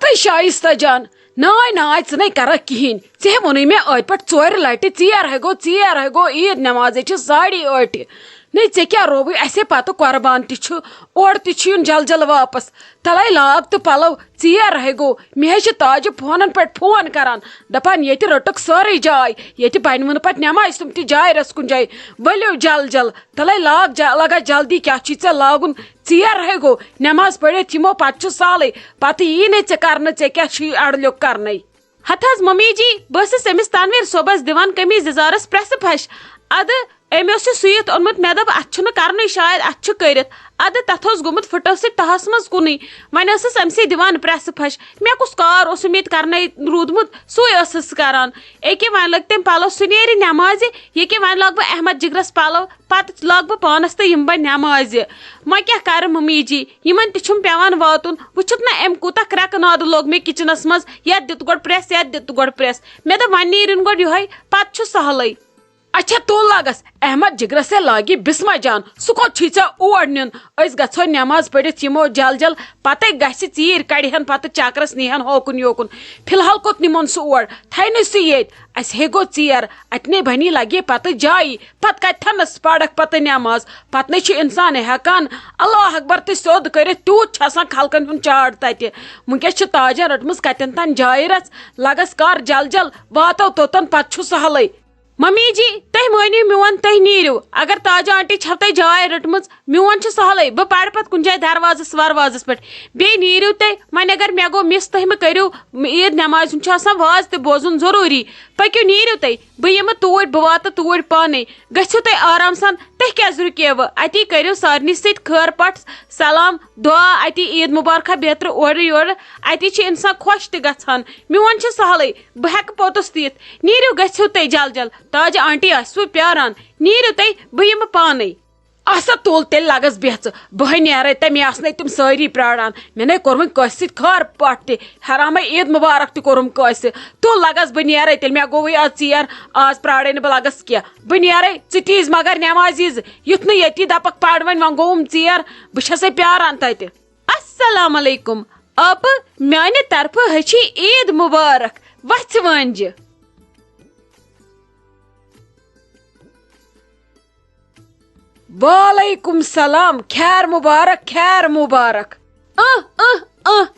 ہتے شائستہ جان ناے ناے ژٕ نَے کرکھ کِہیٖنۍ ژےٚ ووٚنُے مےٚ ٲدۍ پٲٹھۍ ژورِ لٹہِ ژیر ہے گوٚو عیٖد نٮ۪مازے چھِ 8:30 نَے ژےٚ کیٛاہ رووٕے اَسے پتہٕ قۄربان تہِ چھُ اورٕ تہِ چھُ یُن جل واپس تلے لاگ تہٕ پلو ژیر ہے گوٚو مےٚ حظ چھِ تاجہِ فونن پٮ۪ٹھ فون کران دپان ییٚتہِ رٔٹٕکھ سٲرٕے جاے ییٚتہِ بنوٕ نہٕ پتہٕ نٮ۪مازِ تِم تہِ جاے رٔژھ کُنہِ جایہِ ؤلِو جل تلے لاگ لگا جلدی کیٛاہ چھُے ژےٚ لاگُن ژیر ہے گوٚو نٮ۪ماز پٔرِتھ یِمو پتہٕ چھُ سہلٕے پتہٕ یی نہٕ ژےٚ کرنہٕ ژےٚ کیٛاہ چھُے اڑلیوٚک کرنے ہتھ حظ ممی جی بہٕ ٲسٕس أمِس تنویٖر صٲبس دِوان قمیٖض یزارس پرٛٮ۪سہٕ پھش ادٕ أمۍ اوس یہِ سُیِتھ اوٚنمُت مےٚ دوٚپ اتھ چھُنہٕ کرنُے شاید اتھ چھُ کٔرِتھ ادٕ تتھ اوس گوٚمُت پھٕٹو سۭتۍ تہس منٛز کُنُے وۄنۍ ٲسٕس أمسٕے دِوان پرٛٮ۪سہٕ پھش مےٚ کُس کار اوسُم ییٚتہِ کرنے روٗدمُت سُے ٲسٕس کران ایٚکیٛاہ وۄنۍ لٔگۍ تٔمۍ پلو سُہ نیرِ نٮ۪مازِ ییٚکیٛاہ وۄنۍ لاگہٕ بہٕ احمد جگرس پلو پتہٕ لاگہٕ بہٕ پانس تہٕ یِمہٕ بہٕ نٮ۪مازِ وۄنۍ کیٛاہ کرٕ ممی جی یِمن تہِ چھُم پیوان واتُن وٕچھُکھ نا أمۍ کوٗتاہ کرٛٮ۪کہٕ نادٕ لوگ مےٚ کچنس منٛز یتھ دِتہٕ گۄڈٕ پرٛٮ۪س یتھ دِتہٕ گۄڈٕ پرٛٮ۪س مےٚ دوٚپ وۄنۍ نیرِن گۄڈٕ یِہوے پتہٕ چھُ سہلٕے اچھا تُل لاگس احمد جگرسے لاگی بسما جان سُہ کوٚت چھُے ژےٚ اور نیُن أسۍ گژھو نٮ۪ماز پٔرِتھ یِمو جل پتے گژھِ ژیٖرۍ کڑِہن پتہٕ چکرس نیہن ہوکُن یوکُن فی الحال کوٚت نِمون سُہ اور تھاینٕے سُہ ییٚتہِ اسہِ ہے گوٚو ژیر اتنٕے بنی لگے پتہٕ جایی پتہٕ کتھنس پرکھ پتہٕ نٮ۪ماز پتہٕ نٕے چھُ انسان ہٮ۪کان اللہ اکبر تہِ سیوٚد کٔرِتھ تیوٗت چھُ آسان خلقن ہُنٛد چاڑ تتہِ ونکیٚس چھِ تاجن رٔٹمٕژ کتٮ۪ن تام جایہِ رژھ لگس کر جل واتو توٚتن پتہٕ چھُ سہلٕے ممی جی تُہۍ مٲنِو میون تُہۍ نیٖرِو اگر تاجہ آنٹی چھو تۄہہِ جاے رٔٹمٕژ میون چھُ سہلٕے بہٕ پرٕ پتہٕ کُنہِ جایہِ دروازس وروازس پٮ۪ٹھ بیٚیہِ نیٖرِو تُہۍ وۄنۍ اگر مےٚ گوٚو مِس تُہۍ مہٕ کٔرِو عیٖد نٮ۪مازِ ہُنٛد چھُ آسان واز تہِ بوزُن ضروٗری پٔکِو نیٖرِو تُہۍ بہٕ یِمہٕ توٗرۍ بہٕ واتہٕ توٗرۍ پانے گٔژھِو تُہۍ آرام سان تُہۍ کیٛازِ رُکیوٕ اتی کٔرِو سارنٕے سۭتۍ خٲر پٹھ سلام دعا اتی عیٖد مُبارکہ بیترٕ اورٕ یورٕ اتی چھِ انسان خۄش تہِ گژھان میون چھُ سہلٕے بہٕ ہٮ۪کہٕ پوٚتُس تہِ یِتھ نیٖرِو گٔژھِو تُہۍ جل تاجہ آنٹی آسوٕ پیاران نیٖرِو تُہۍ بہٕ یِمہٕ پانے آسا تُل تیٚلہِ لگس بیٚژٕ بہے نیرے تہٕ مےٚ آسنے تِم سٲری پراران مےٚ نے کوٚرمُت کٲنٛسہِ سۭتۍ خٲر پٹھ تہِ حرامے عیٖد مُبارک تہِ کوٚرُم کٲنٛسہِ تُل لگس بہٕ نیرے تیٚلہِ مےٚ گوٚوٕے آز ژیر آز پرارے نہٕ بہٕ لگس کینٛہہ بہٕ نیرے ژٕ تیٖز مگر نٮ۪ماز یٖزِ یُتھ نہٕ ییٚتی دپکھ پر وۄنۍ گوٚوُم ژیر بہٕ چھسے پیاران تتہِ السلام علیکم آپہٕ میانہِ طرفہٕ ہچھی عیٖد مُبارک وژھِ وٲنجہِ وعلیکم السلام خیر مبارک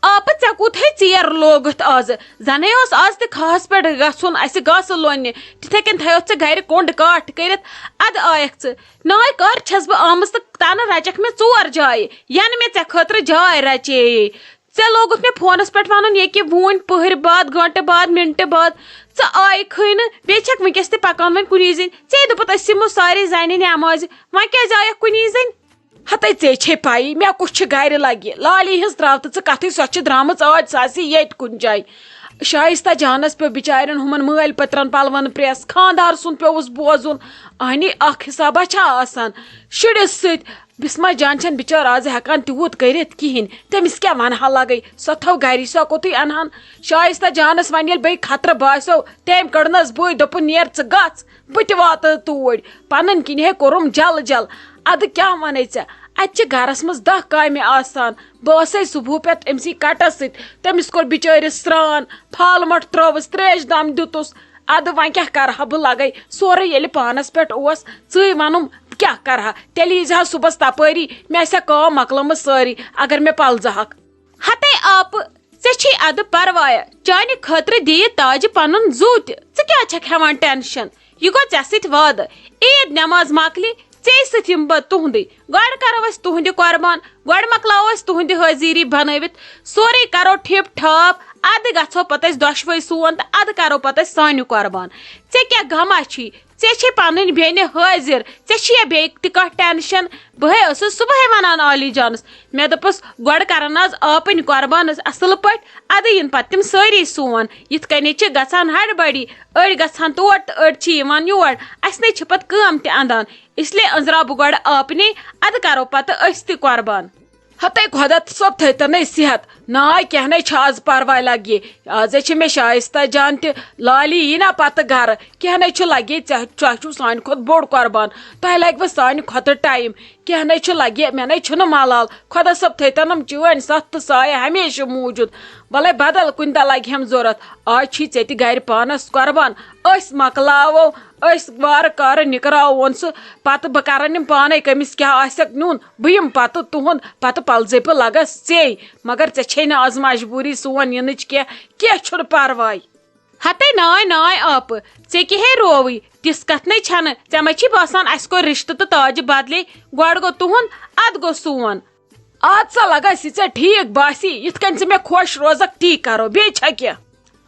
آپہٕ ژےٚ کوٗتاہ ژیر لوگُتھ آزٕ زنے اوس آز تہِ کھہس پٮ۪ٹھ گژھُن اسہِ گاسہٕ لوننہِ تِتھے کٔنۍ تھٲیوتھ ژٕ گرِ کوٚنڈ کاٹھ کٔرِتھ ادٕ آیکھ ژٕ ناے کر چھس بہٕ آمٕژ تہٕ تنہٕ رچکھ مےٚ 4 جایہِ ینہٕ مےٚ ژےٚ خٲطرٕ جاے رچے ژےٚ لوگُتھ مےٚ فونس پٮ۪ٹھ ونُن ییٚکہِ وُنۍ پٔہرۍ بعد گٲنٹہٕ بعد مِنٹہٕ بعد ژٕ آیکھٕے نہٕ بیٚیہِ چھکھ ونکیٚس تہِ پکان وۄنۍ کُنی زٔنۍ ژےٚ دوٚپُتھ أسۍ یِمو سارے زنہِ نٮ۪مازِ وۄنۍ کیٛازِ آیکھ کُنی زٔنۍ ہتے ژےٚ چھے پایی مےٚ کُس چھُ گرِ لگہِ لالی ہٕنٛز تراو تہٕ ژٕ کتھٕے سۄ چھِ درامٕژ ٲدۍ سۄ آسہِ ییٚتہِ کُنہِ جایہِ شائستہ جانس پیٚو بِچارٮ۪ن ہُمن مٲلۍ پٔترن پلون پرٛٮ۪س خاندار سُنٛد پیوٚوُس بوزُن اہنی اکھ حسابہ چھا آسان شُرِس سۭتۍ بسما جان چھنہٕ بِچٲر آز ہٮ۪کان تیوٗت کٔرِتھ کِہینۍ تٔمِس کیٛاہ ونہا لگے سۄ تھٲو گرِ سۄ کوٚتُے انہان شائستہ جانس وۄنۍ ییٚلہِ بیٚیہِ خطرٕ باسیو تٔمۍ کٔڑنس بٕے دوٚپُن نیر ژٕ گژھ بہٕ تہِ واتہٕ توٗرۍ پنٕنۍ کِنۍ ہے کوٚرُم جل ادٕ کیٛاہ ونے ژےٚ اتہِ چھِ گرس منٛز 10 کامہِ آسان بہٕ ٲسے صبح پٮ۪ٹھ أمسٕے کٹس سۭتۍ تٔمِس کوٚر بِچٲرِس سرٛان پھل مۄٹھ ترٲوٕس تریش دام دِتُس ادٕ وۄنۍ کیٛاہ کرہا بہٕ لگے سورُے ییٚلہِ پانس پٮ۪ٹھ اوس ژٕے ونُم کیٛاہ کرہا تیٚلہِ ییٖزِ صُبحس تپٲری مےٚ آسہِ ہا کٲم مۄکلٲمٕژ سٲری اگر مےٚ پلزہکھ ہتے آپہٕ ژےٚ چھے ادٕ پرواے چانہِ خٲطرٕ دِیہِ تاجہِ پنُن زُو تہِ ژٕ کیٛازِ چھکھ ہٮ۪وان ٹینشن یہِ گوٚو ژےٚ سۭتۍ وعدٕ عیٖد نٮ۪ماز مۄکلہِ ژے سۭتۍ یِمہٕ بہٕ تُہنٛدٕے گۄڈٕ کرو أسۍ تُہنٛدِ قۄربان گۄڈٕ مۄکلاوو أسۍ تُہنٛدِ حٲضری بنٲوِتھ سورُے کرو ٹھِپ ٹھاپ ادٕ گژھو پتہٕ أسۍ دۄشوے سون تہٕ ادٕ کرو پتہٕ أسۍ سانہِ قۄربان ژےٚ کیٛاہ غما چھی ژےٚ چھے پنٕنۍ بیٚنہِ حٲضر ژےٚ چھِیا بیٚیہِ تہِ کانٛہہ ٹینشن بہے ٲسٕس صبحٲے ونان عالی جانس مےٚ دوٚپُس گۄڈٕ کرن آز آپٕنۍ قۄربان اصل پٲٹھۍ ادٕ یِن پتہٕ تِم سٲری سون یِتھ کٔنی چھِ گژھان ہڑبڑی أڑۍ گژھان تور تہٕ أڑۍ چھِ یِوان یور اسہِ نے چھِ پتہٕ کٲم تہِ انٛدان اسلیے أنٛزراو بہٕ گۄڈٕ آپنٕے ادٕ کرو پتہٕ أسۍ تہِ قۄربان ہتے خۄدا صٲب تھٲیتن صحت ناے کینٛہہ نے چھُ آز پرواے لگہِ آزے چھِ مےٚ شائستہ جان تہِ لالی یی نا پتہٕ گرٕ کینٛہہ نے چھُ لگے ژےٚ چھُ سانہِ کھۄتہٕ بوٚڑ قۄربان تۄہہِ لگوٕ سانہِ کھۄتہٕ ٹایم کیا نئی چھ لگے مے نئی چھن ملال خدا صاحب تھیتنم چٲنۍ ستھ تہٕ سایہِ ہمیشہ موٗجوٗد بلے بدل کُنہِ دۄہ لگہِ ہم ضوٚرتھ آز چھی ژےٚ تہِ گرِ پانس قۄربان أسۍ مۄکلاوو أسۍ وارٕ کارٕ نِکراوون سُہ پتہٕ بہٕ کرن یِم پانے کٔمِس کیٛاہ آسٮ۪کھ نیُن بہٕ یِمہٕ پتہٕ تُہُنٛد پتہٕ پلزے بہٕ لگس ژے مگر ژےٚ چھے نہٕ آز مجبوٗری سون یِنٕچ کینٛہہ چھُنہٕ پرواے ہتے ناے ناے آپ ژے کہے رووٕے تِژھ کتھ نَے چھنہٕ ژےٚ ما چھی باسان اسہِ کوٚر رشتہٕ تہٕ تاجہِ بدلے گۄڈٕ گوٚو تُہُنٛد ادٕ گوٚو سون اد سا لگس یہِ ژےٚ ٹھیٖک باسی یِتھ کٔنۍ ژٕ مےٚ خۄش روزکھ تی کرو بیٚیہِ چھا کینٛہہ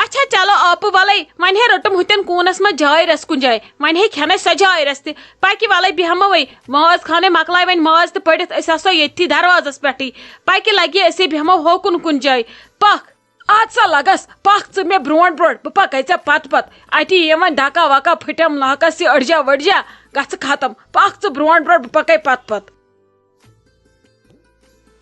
اچھا چلو آپہٕ ولے وۄنۍ ہے رٔٹٕم ہُتٮ۪ن کوٗنس منٛز جاے رس کُنہِ جایہِ وۄنۍ ہے کھٮ۪نَے سۄ جاے رس تہِ پکہِ ولے بیہمو وۄنۍ ماز خانے مۄکلاے وۄنۍ ماز تہٕ پٔڑِتھ أسۍ آسو ییٚتھی دروازس پٮ۪ٹھٕے پکہِ لگہِ أسے بیہمو ہوکُن کُنہِ جایہِ پکھ اد سا لگس پکھ ژٕ مےٚ برونٛٹھ برونٛٹھ بہٕ پکے ژےٚ پتہٕ اتی یہِ وۄنۍ ڈکا وکا پھٕٹم ناکس یہِ أڑجا ؤڑجا گژھِ ختم پکھ ژٕ برونٛٹھ برونٛٹھ بہٕ پکے پتہٕ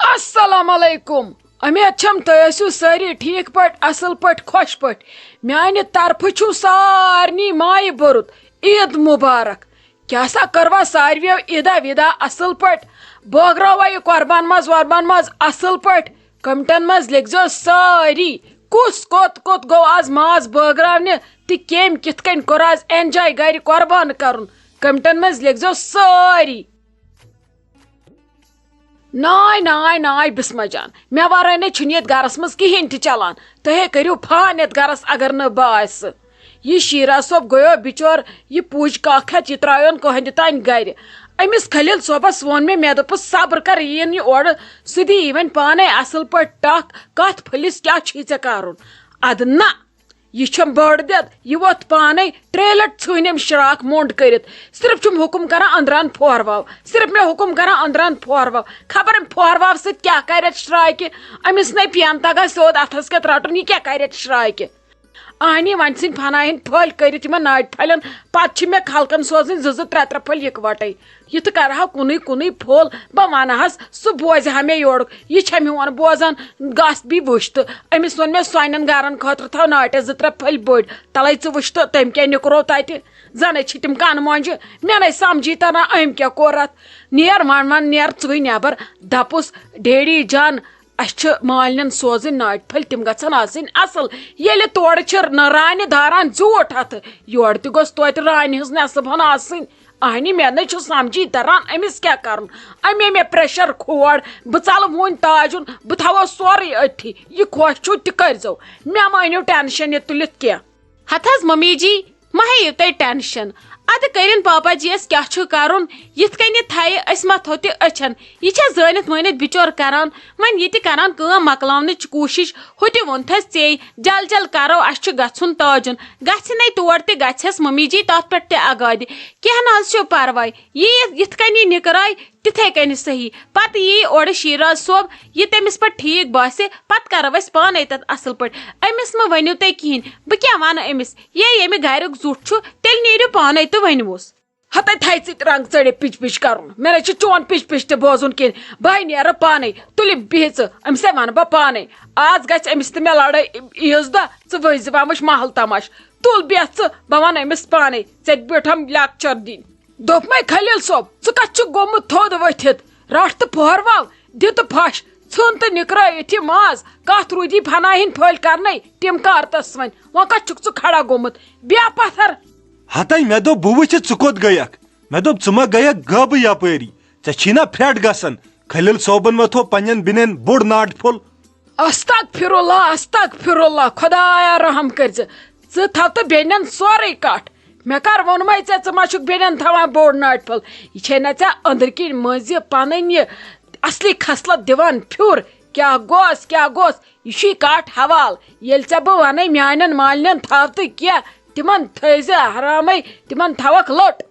السلام علیکم امید چھم تُہۍ ٲسِو سٲری ٹھیٖک پٲٹھۍ اصل پٲٹھۍ خۄش پٲٹھۍ میانہِ طرفہٕ چھُ سارنٕے مایہِ بوٚرُت عید مبارک کیٛاہ سا کٔروا ساروِیو عیدا ویدا اصل پٲٹھۍ بٲگراوا یہِ قۄربان ماز وۄربان ماز اصل پٲٹھۍ کمٹن منٛز لیکھزیو سٲری کُس کوٚت گوٚو آز ماز بٲگراونہِ تہٕ کٔمۍ کِتھ کٔنۍ کوٚر آز اٮ۪نجاے گرِ قۄربان کرُن کمٹن منٛز لیکھزیو سٲری ناے ناے ناے بسمہ جان مےٚ ورٲے نَے چھُنہٕ ییٚتہِ گرس منٛز کہیٖنۍ تہِ چلان تُہۍ ہے کٔرِو فان یتھ گرس اگر نہٕ بہٕ آسہٕ یہِ شیٖرا صٲب گوٚیو بِچور یہِ پوٗج کاک ہٮ۪تھ یہِ ترٛایون کٕہٕنۍ تانۍ گرِ أمِس خلیل صٲبس ووٚن مےٚ دوٚپُس صبر کر یِیِن یہِ اورٕ سُہ دی وۄنۍ پانے اصل پٲٹھۍ ٹکھ کتھ پھٔلِس کیٛاہ چھُے ژےٚ کرُن ادٕ نہ یہ چھم بٔڑ دٮ۪د یہ ووت پانے 3 لٹہِ ژھٕنۍ أمۍ شراکھ موٚنڈ کٔرِتھ صرف چھُم حُکُم کران أنٛدران پھورواو صرف مےٚ حُکُم کران أنٛدران پھورواو خبر أمۍ پھورواو سۭتۍ کیٛاہ کرِ اَتھ شراکہِ أمِس نَے پین تگان سیوٚد اتھس کٮ۪تھ رٹُن یہِ کیٛاہ کرِ اَتھ شراکہِ آنی وۄنۍ ژھٕنۍ فنا ہٕنٛدۍ پھٔلۍ کٔرِتھ یِمن ناٹہِ پھلٮ۪ن پتہٕ چھِ مےٚ خلقن سوزٕنۍ 2-3 پھٔلۍ یِکوٹے یہِ تہٕ کرہا کُنُے پھوٚل بہٕ ونہس سُہ بوزِ ہا مےٚ یورُک یہِ چھےٚ میون بوزان گژھ بیٚیہِ وٕچھ تہٕ أمِس ووٚن مےٚ سانٮ۪ن گرن خٲطرٕ تھاو ناٹٮ۪س 2-3 پھٔلۍ بٔڑۍ تلے ژٕ وٕچھ تہٕ تٔمۍ کیٛاہ نِکرو تتہِ زنٕے چھِ تِم کنہٕ مۄنجہِ مےٚ نَے سمجھی تران أمۍ کیٛاہ کوٚر اتھ نیر وۄنۍ نیر ژٕوٕے نٮ۪بر دپُس ڈیڈی جان اسہِ چھِ مالنٮ۪ن سوزٕنۍ ناٹہِ پھٔلۍ تِم گژھن آسٕنۍ اصل ییٚلہِ تورٕ چھِ رانہِ داران زیوٗٹھ اتھٕ یورٕ تہِ گوٚژھ توتہِ رانہِ ہٕنٛز نٮ۪صٕب ہن آسٕنۍ اہنی مےٚ نَے چھُ سمجھی تران أمِس کیٛاہ کرُن أمے مےٚ پریشر کھور بہٕ ژلہٕ وُنۍ تاجُن بہٕ تھاوو سورُے أتھی یہِ خۄش چھُ تہِ کٔرۍزیو مےٚ مٲنِو ٹٮ۪نشن یہِ تُلِتھ کینٛہہ ہتھ حظ ممی جی ما ہیٚیِو تُہۍ ٹٮ۪نشن ادٕ کٔرِن پاپا جی یس کیٛاہ چھُ کرُن یِتھ کٔنۍ یہِ تھایہِ أسۍ ما تھو تہِ أچھن یہِ چھےٚ زٲنِتھ مٲنِتھ بِچور کران وۄنۍ یہِ تہِ کران کٲم مۄکلاونٕچ کوٗشش ہُہ تہِ ووٚنتھس ژے جل کرو اسہِ چھُ گژھُن تاجُن گژھِ نَے تور تہِ گژھٮ۪س ممی جی تتھ پٮ۪ٹھ تہِ اگادِ کینٛہہ نہ حظ چھُ پرواے یِتھ کٔنۍ یہِ نِکراے تِتھے کٔنۍ صحیح پتہٕ یی اورٕ شیراز صٲب یہِ تٔمِس پتہٕ ٹھیٖک باسہِ پتہٕ کرو أسۍ پانے تتھ اصل پٲٹھۍ أمِس مہ ؤنِو تُہۍ کِہیٖنۍ بہٕ کیٛاہ ونہٕ أمِس ییٚمہِ گریُک زُٹھ چھُ تیٚلہِ نیٖرِو پانے تہٕ ؤنۍوُس ہتے تھاے ژٕ تہِ رنگ ژٔڑِتھ پِچ کرُن مےٚ نَے چھُ چون پِچ تہِ بوزُن کِہیٖنۍ بہٕ نیرٕ پانے تُلہِ بِہہِ ژٕ أمِس ہے ونہٕ بہٕ پانے آز گژھِ أمِس تہِ مےٚ لڑٲے عیٖذ دۄہ ژٕ ؤسۍ وۄنۍ وٕچھ محل تماش تُل بیٚہہ ژٕ بہٕ ونہٕ أمِس پانے ژےٚ بیٖٹھم لیکچر دِنۍ دوٚپمے خلیل صٲب ژٕ کتھ چھُکھ گوٚمُت تھوٚد ؤتھِتھ رٹھ تہٕ پھورواو دِ تہٕ پھش ژھٕن تہٕ نِکرٲیِتھ یہِ ماز کتھ روٗدی فنا ہٕنٛدۍ پھٔلۍ کرنے تِم کر تس وۄنۍ کتھ چھُکھ ژٕ کھڑا گوٚمُت بیٚہہ پتھر ہتے مےٚ دوٚپ بہٕ وٕچھِ ژٕ کوٚت گٔیکھ مےٚ دوٚپ ژٕ ما گٔیکھ غٲبٕے یپٲری ژےٚ چھی نا پھرٛٹھ گژھان خلیل صٲبن ما تھوٚو پننٮ۪ن بیٚنٮ۪ن بوٚڑ ناٹہِ پھوٚل استغفر اللہ خۄدایا رحم کٔرزِ ژٕ تھاو تہٕ بیٚنٮ۪ن سورُے کٹھ مےٚ کر ووٚنمے ژےٚ ژٕ ما چھُکھ بیٚنٮ۪ن تھاوان بوٚڑ ناٹہِ پھوٚل یہِ چھے نہ ژےٚ أنٛدرۍ کِنۍ مٔنٛزۍ پنٕنۍ یہِ اصلی خصلت دِوان پھیُر کیٛاہ گوٚژھ یہِ چھُے کٹھ حوال ییٚلہِ ژےٚ بہٕ ونَے میانٮ۪ن مالنٮ۪ن تھاو تہٕ کینٛہہ تِمن تھٲیزِ حرامے تِمن تھاوکھ لوٚٹ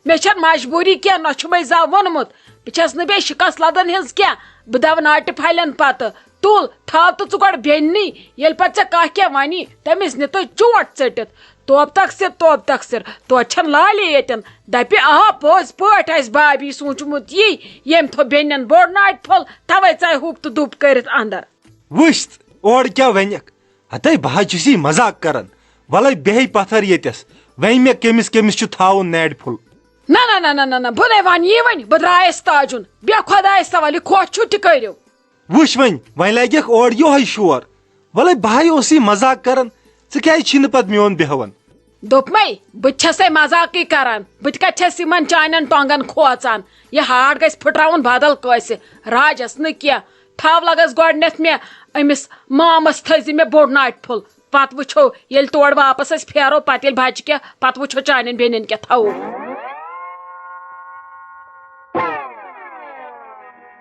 مےٚ چھنہٕ مجبوٗری کینٛہہ نہ چھُمے زانٛہہ ووٚنمُت بہٕ چھس نہٕ بیٚیہِ شِکس لدن ہِنٛز کینٛہہ بہٕ دَوٕ ناٹہِ پھلٮ۪ن پتہٕ تُل تھاو تہٕ ژٕ گۄڈٕ بیٚننٕے ییٚلہِ پتہٕ ژےٚ کانٛہہ کینٛہہ وَنی تٔمِس نہِ تہٕ چونٛٹھ ژٔٹِتھ توب تقسir توتہِ چھَنہٕ لالے ییٚتٮ۪ن دَپہِ آ پوٚز پٲٹھۍ آسہِ بابی سوٗنٛچمُت یی ییٚمۍ تھوٚو بیٚنٮ۪ن بوٚڑ ناٹہِ پھوٚل تَوَے ژاے ہُپ تہٕ دُپ کٔرِتھ اندر وٕچھ اورٕ کیٛاہ وَنٮ۪کھ ہتے بہٕ حظ چھُسی مزاق کران وَلے بیٚہے پتھر ییٚتٮ۪س وۄنۍ مےٚ کٔمِس چھُ تھاوُن ناٹہِ پھوٚل نہ بہٕ ون یی ون بہٕ درٛایس تاجُن بیٚیہِ خۄدایس حوالہٕ یہِ خۄش چھُ تہِ کٔرِو. وٕچھ وۄنۍ لگیکھ اور یہوے شور ولے بہے اوسٕے مزاق کران ژٕ کیازِ چھِنہٕ پتہٕ میون بیہوان. دوٚپمَے بہٕ چھسے مزاقٕے کران بہٕ تہِ کتہِ چھس یِمن چانٮ۪ن ٹۄنگن کھوژان. یہِ ہاٹ گژھِ پھٕٹراوُن بدل کٲنٛسہِ راجس نہٕ کینٛہہ. تھو لگس گۄڈنیتھ مےٚ أمِس مامس تھٲیزِ مےٚ بوٚڑ ناٹہِ پھوٚل پتہٕ وٕچھو ییٚلہِ تورٕ واپس أسۍ پھیرو پتہٕ ییٚلہِ بچہِ کینٛہہ پتہٕ وٕچھو چانٮ۪ن بیٚنٮ۪ن کیٛاہ تھاوو.